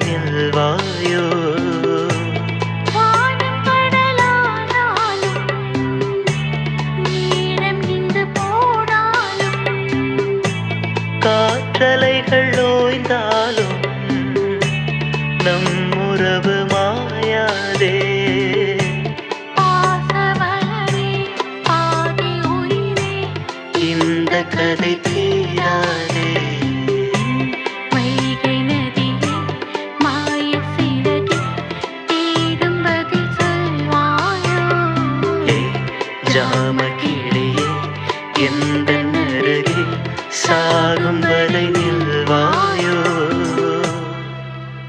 நில்வாயோ வானம் கடலானாலும் நேரம் இங்கு போனாலும் காற்றலைகள் ஓய்ந்தாலும் நம் உறவு மாயாதே பாசமலரே பாதி உயிரே இந்த கதை